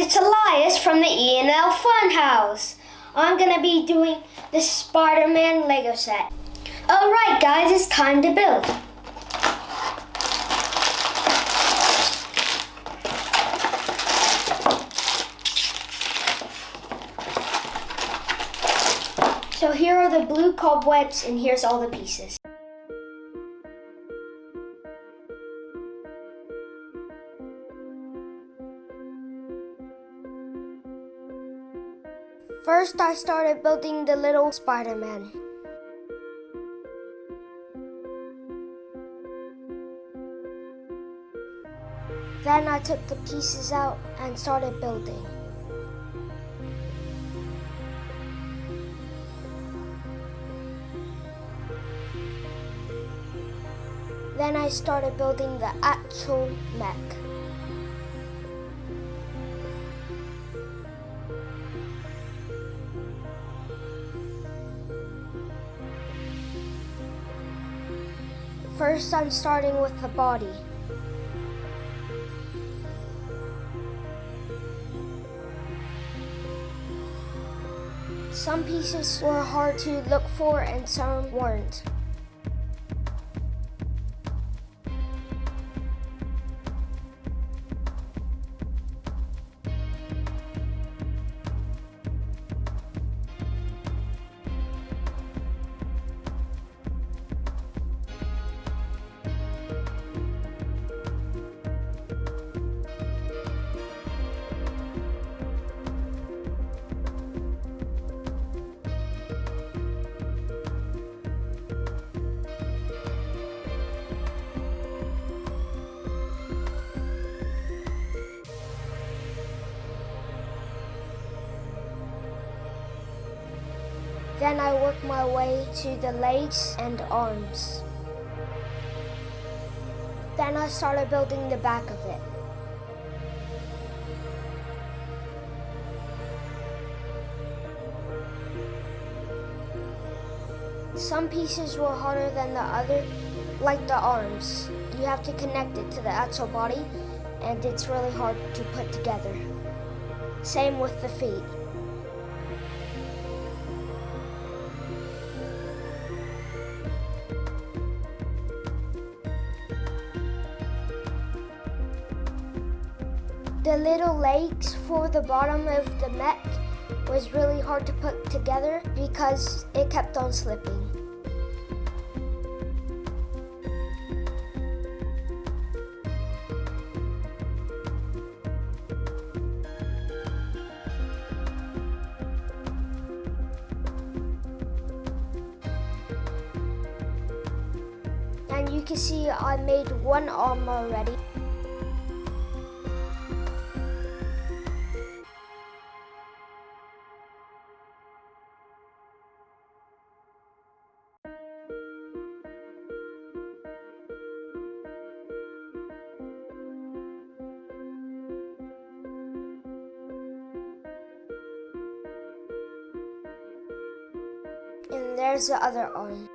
it's Elias from the E&L Funhouse. I'm gonna be doing the Spiderman Lego set. Alright guys, it's time to build. So here are the blue cobwebs and here's all the pieces. First, I started building the little Spider-Man. Then I took the pieces out and started building. Then I started building the actual mech. First, I'm starting with the body. Some pieces were hard to look for and some weren't. Then I worked my way to the legs and arms. Then I started building the back of it. Some pieces were harder than the other, like the arms. You have to connect it to the actual body, and it's really hard to put together. Same with the feet. The little legs for the bottom of the mech was really hard to put together because it kept on slipping. And you can see I made one arm already. And there's the other arm.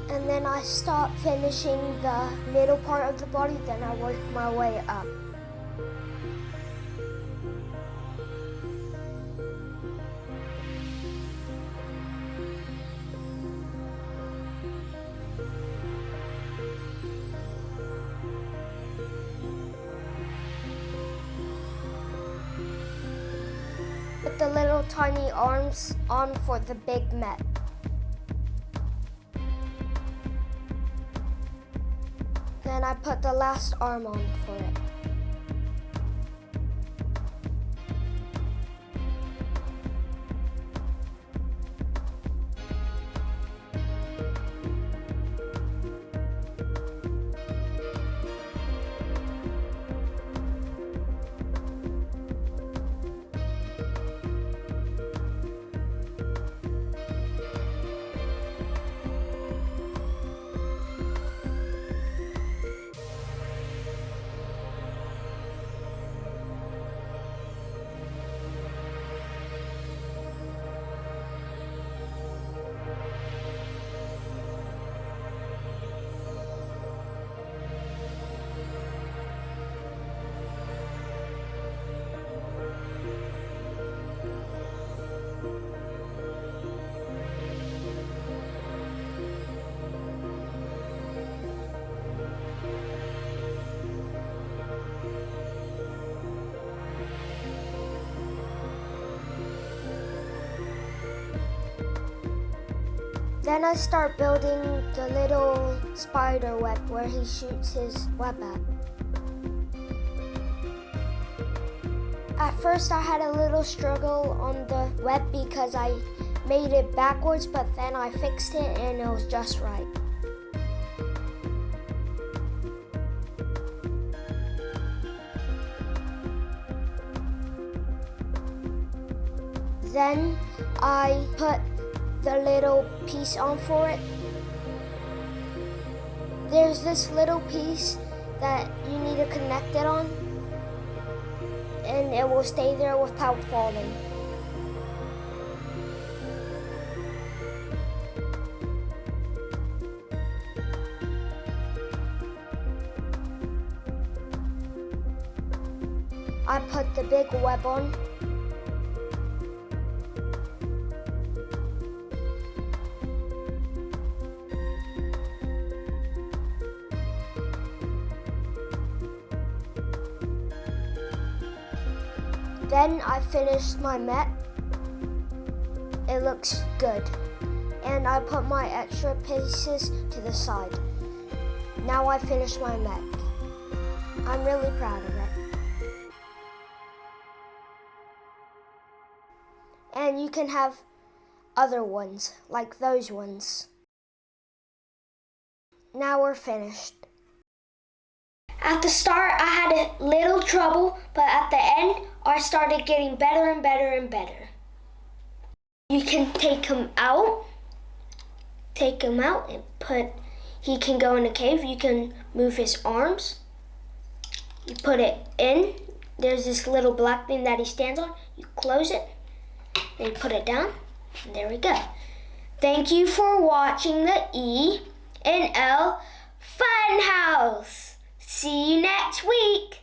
And then I stopped finishing the middle part of the body, then I worked my way up. Put the little tiny arms on for the big mech. Then I put the last arm on for it. Then I start building the little spider web where he shoots his web at. At first I had a little struggle on the web because I made it backwards, but then I fixed it and it was just right. Then I put the little piece on for it. There's this little piece that you need to connect it on, and it will stay there without falling. I put the big web on. Then I finished my mech. It looks good. And I put my extra pieces to the side. Now I finished my mech. I'm really proud of it. And you can have other ones, like those ones. Now we're finished. At the start, I had a little trouble, but at the end, I started getting better and better and better. You can take him out and he can go in a cave. You can move his arms. You put it in. There's this little black thing that he stands on. You close it, then you put it down, and there we go. Thank you for watching the E and L Funhouse. See you next week.